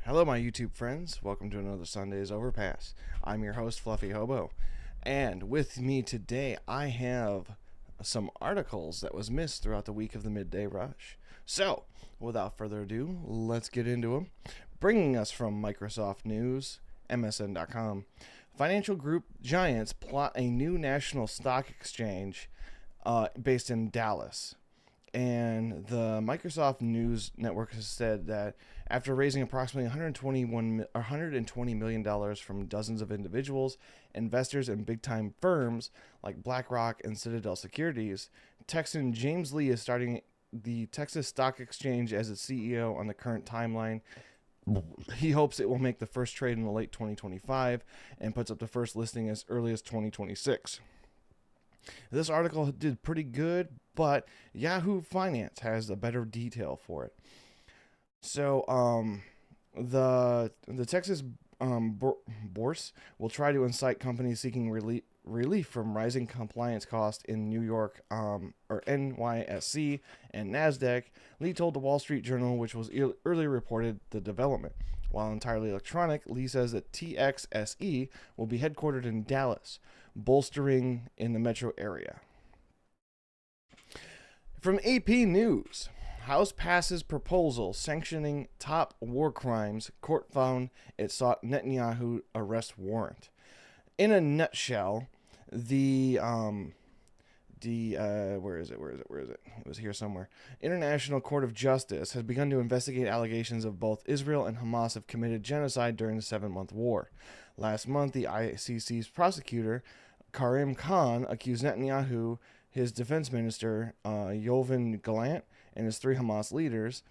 Hello, my YouTube friends. Welcome to another Sunday's Overpass. I'm your host, Fluffy Hobo. And with me today, I have some articles that was missed throughout the week of the midday rush. So, without further ado, let's get into them. Bringing us from Microsoft News, MSN.com, financial group giants plot a new national stock exchange based in Dallas. And the Microsoft News Network has said that after raising approximately $120 million from dozens of individuals, investors, and big-time firms like BlackRock and Citadel Securities, Texan James Lee is starting the Texas Stock Exchange as its CEO on the current timeline. He hopes it will make the first trade in the late 2025 and puts up the first listing as early as 2026. This article did pretty good, but Yahoo Finance has a better detail for it. So, the Texas Bourse will try to incite companies seeking relief from rising compliance costs in New York, or NYSE and Nasdaq. Lee told the Wall Street Journal, which was earlier reported the development. While entirely electronic, Lee says that TXSE will be headquartered in Dallas, bolstering in the metro area. From AP News, House passes proposal sanctioning top war crimes. Court found it sought Netanyahu arrest warrant. In a nutshell, where is it? It was here somewhere. International Court of Justice has begun to investigate allegations of both Israel and Hamas have committed genocide during the 7-month war. Last month, the ICC's prosecutor, Karim Khan, accused Netanyahu, his defense minister, Yoav Gallant, and his 3 Hamas leaders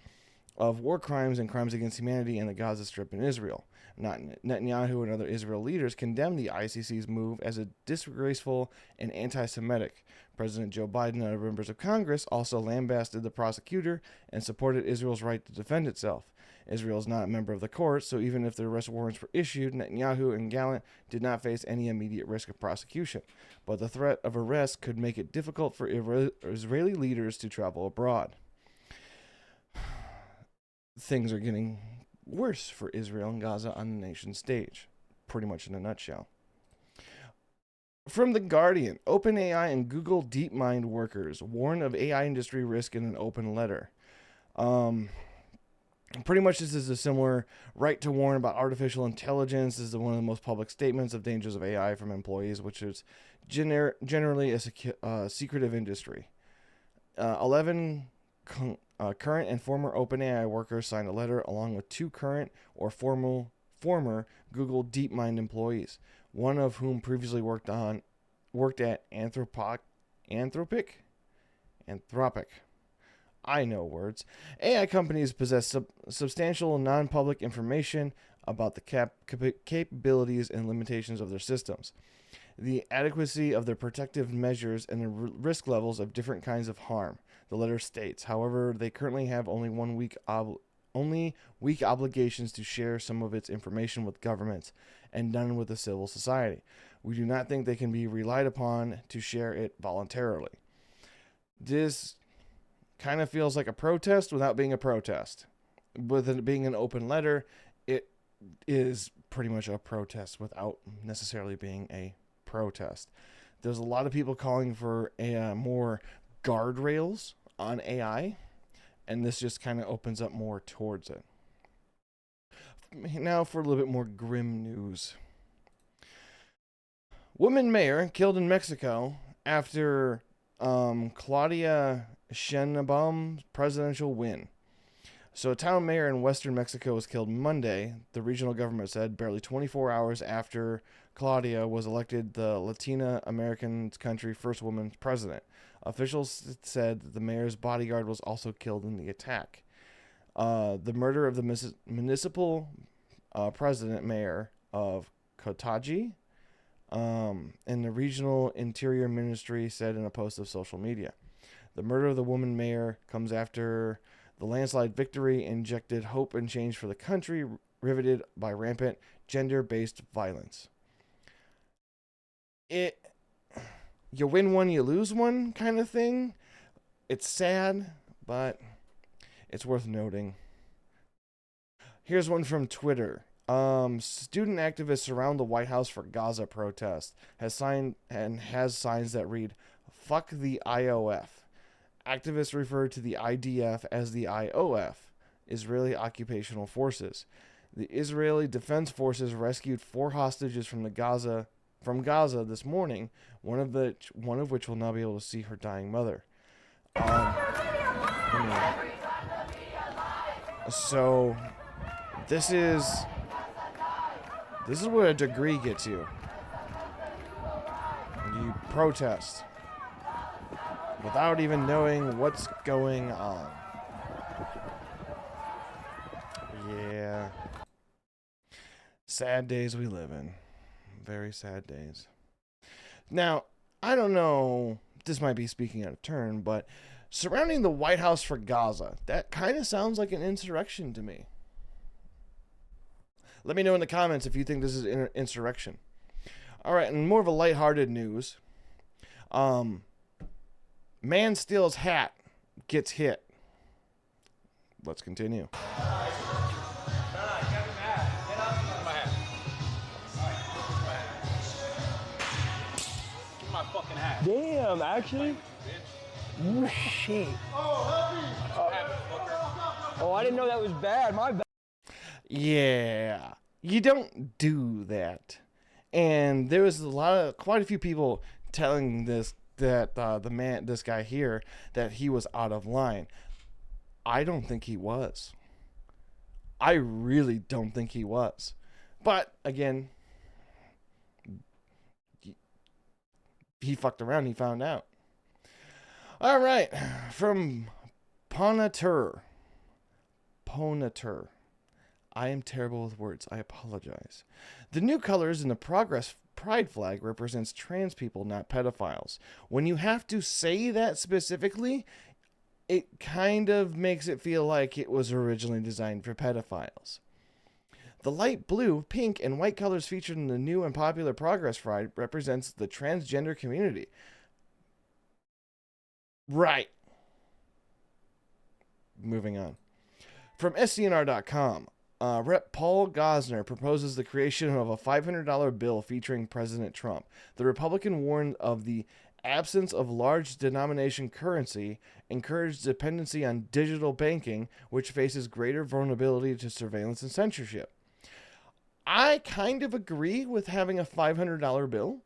of war crimes and crimes against humanity in the Gaza Strip in Israel. Netanyahu and other Israel leaders condemned the ICC's move as a disgraceful and anti-Semitic. President Joe Biden and other members of Congress also lambasted the prosecutor and supported Israel's right to defend itself. Israel is not a member of the court, so even if the arrest warrants were issued, Netanyahu and Gallant did not face any immediate risk of prosecution. But the threat of arrest could make it difficult for Israeli leaders to travel abroad. Things are getting worse for Israel and Gaza on the nation's stage, pretty much in a nutshell. From The Guardian, OpenAI and Google DeepMind workers warn of AI industry risk in an open letter. Pretty much this is a similar right to warn about artificial intelligence. This is one of the most public statements of dangers of AI from employees, which is generally a secretive industry. 11 current and former OpenAI workers signed a letter along with 2 current or former Google DeepMind employees, one of whom previously worked at Anthropic. I know words. AI companies possess substantial non-public information about the capabilities and limitations of their systems, the adequacy of their protective measures, and the risk levels of different kinds of harm. The letter states, however, they currently have only weak obligations to share some of its information with governments and none with the civil society. We do not think they can be relied upon to share it voluntarily. This kind of feels like a protest without being a protest. With it being an open letter, it is pretty much a protest without necessarily being a protest. There's a lot of people calling for more guardrails on AI, and this just kind of opens up more towards it. Now for a little bit more grim news. Woman mayor killed in Mexico after Claudia Sheinbaum's presidential win. So a town mayor in western Mexico was killed Monday, the regional government said, barely 24 hours after Claudia was elected the Latina American country's first woman president. Officials said that the mayor's bodyguard was also killed in the attack. The murder of the municipal president mayor of Cotaji, and the regional interior ministry said in a post of social media. The murder of the woman mayor comes after the landslide victory injected hope and change for the country, riveted by rampant gender-based violence. You win one, you lose one kind of thing. It's sad, but it's worth noting. Here's one from Twitter. Student activists surround the White House for Gaza protest. Has signs that read, "Fuck the IOF." Activists refer to the IDF as the IOF, Israeli Occupational Forces. The Israeli Defense Forces rescued 4 hostages from Gaza this morning, one of which will now be able to see her dying mother. So this is what a degree gets you. You protest without even knowing what's going on. Yeah. Sad days we live in. Very sad days. Now, I don't know, this might be speaking out of turn, but surrounding the White House for Gaza, that kind of sounds like an insurrection to me. Let me know in the comments if you think this is insurrection. All right, and more of a lighthearted news. Man steals hat, gets hit. Let's continue. Damn, actually? Oh, shit. Oh, I didn't know that was bad. My bad. Yeah, you don't do that. And there was quite a few people telling this guy here that he was out of line. I don't think he was. I really don't think he was. But again, he fucked around. He found out. All right, from Ponatur. I am terrible with words. I apologize. The new colors in the Progress Pride flag represents trans people, not pedophiles. When you have to say that specifically, it kind of makes it feel like it was originally designed for pedophiles. The light blue, pink, and white colors featured in the new and popular Progress Pride represents the transgender community. Right. Moving on. From SCNR.com, Rep. Paul Gosner proposes the creation of a $500 bill featuring President Trump. The Republican warned of the absence of large denomination currency, encouraged dependency on digital banking, which faces greater vulnerability to surveillance and censorship. I kind of agree with having a $500 bill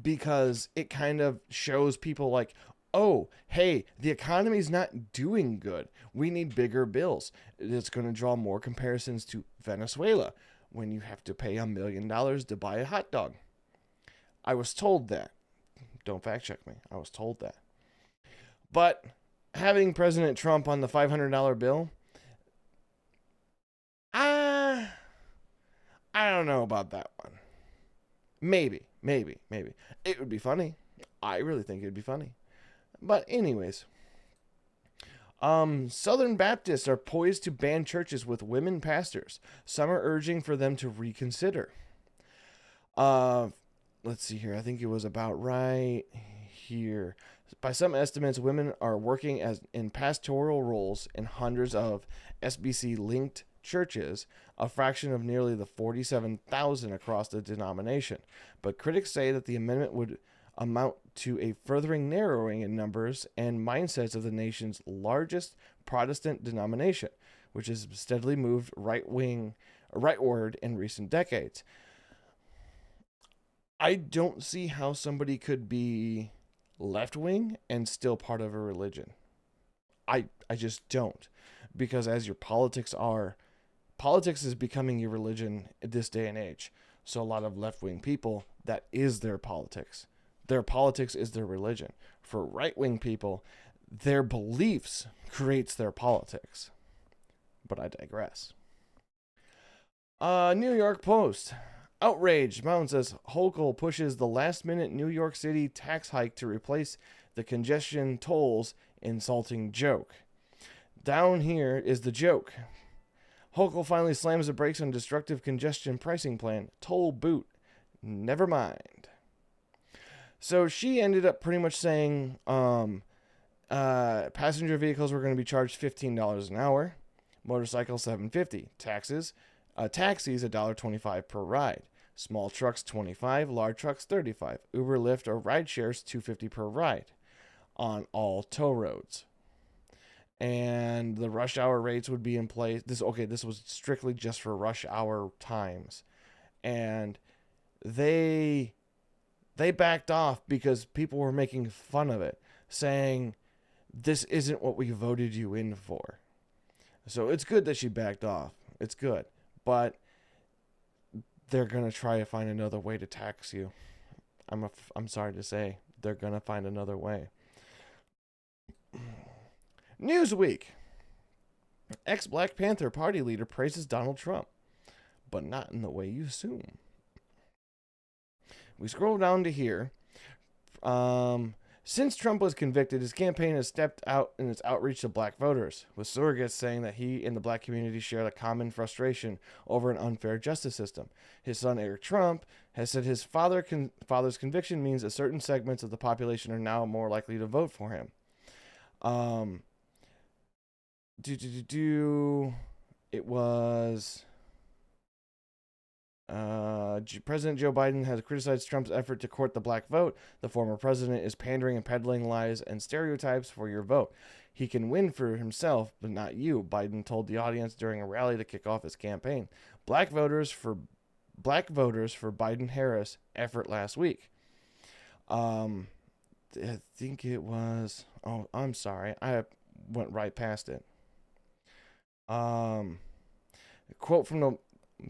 because it kind of shows people like, oh, hey, the economy's not doing good. We need bigger bills. It's going to draw more comparisons to Venezuela when you have to pay $1 million to buy a hot dog. I was told that. Don't fact check me. I was told that. But having President Trump on the $500 bill, I don't know about that one. Maybe. It would be funny. I really think it would be funny. But anyways, Southern Baptists are poised to ban churches with women pastors. Some are urging for them to reconsider. Let's see here. I think it was about right here. By some estimates, women are working in pastoral roles in hundreds of SBC-linked churches, a fraction of nearly the 47,000 across the denomination. But critics say that the amendment would amount to a furthering narrowing in numbers and mindsets of the nation's largest Protestant denomination, which has steadily moved rightward in recent decades. I don't see how somebody could be left-wing and still part of a religion. I just don't. Because as your politics is becoming your religion at this day and age. So a lot of left-wing people, that is their politics. Their politics is their religion. For right-wing people, their beliefs creates their politics. But I digress. New York Post. Outrage mounts as Hochul pushes the last-minute New York City tax hike to replace the congestion tolls. Insulting joke. Down here is the joke. Hochul finally slams the brakes on destructive congestion pricing plan. Toll boot. Never mind. So she ended up pretty much saying passenger vehicles were going to be charged $15 an hour, Motorcycle $7.50. Taxis $1.25 per ride. Small trucks $25, large trucks $35. Uber, Lyft, or ride shares $2.50 per ride on all toll roads. And the rush hour rates would be in place. This was strictly just for rush hour times. And they backed off because people were making fun of it, saying this isn't what we voted you in for. So it's good that she backed off. It's good. But they're going to try to find another way to tax you. I'm sorry to say, they're going to find another way. Newsweek. Ex-Black Panther Party leader praises Donald Trump, but not in the way you assume. We scroll down to here. Since Trump was convicted, his campaign has stepped out in its outreach to black voters, with surrogates saying that he and the black community share a common frustration over an unfair justice system. His son, Eric Trump, has said his father's conviction means that certain segments of the population are now more likely to vote for him. It was... President Joe Biden has criticized Trump's effort to court the black vote. The former president is pandering and peddling lies and stereotypes for your vote. He can win for himself, but not you, Biden told the audience during a rally to kick off his campaign. Black voters for Biden-Harris effort last week. I think it was... Oh, I'm sorry. I went right past it. A quote from the...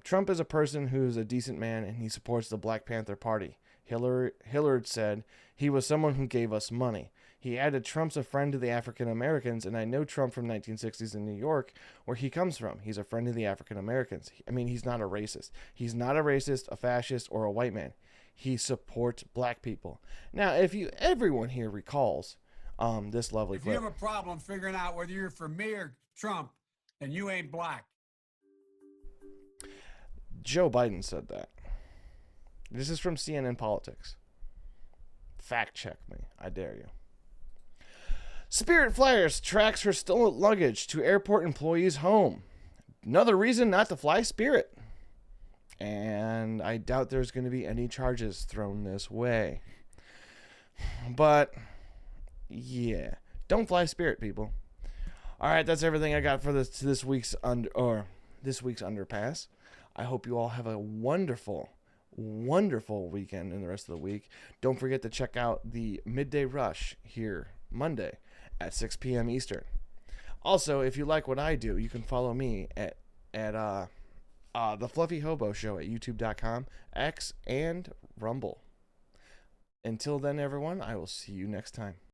Trump is a person who's a decent man and he supports the Black Panther Party. Hillard said he was someone who gave us money. He added, Trump's a friend to the African Americans, and I know Trump from 1960s in New York, where he comes from. He's a friend of the African Americans. I mean, he's not a racist. He's not a racist, a fascist, or a white man. He supports black people. Now, everyone here recalls this lovely clip. If you have a problem figuring out whether you're for me or Trump, then you ain't black. Joe Biden said that. This is from CNN Politics. Fact check me. I dare you. Spirit Flyers tracks her stolen luggage to airport employee's home. Another reason not to fly Spirit. And I doubt there's going to be any charges thrown this way. But, yeah. Don't fly Spirit, people. All right, that's everything I got for this week's Underpass. I hope you all have a wonderful, wonderful weekend and the rest of the week. Don't forget to check out the Midday Rush here Monday at 6 p.m. Eastern. Also, if you like what I do, you can follow me at the Fluffy Hobo Show at youtube.com, X, and Rumble. Until then, everyone, I will see you next time.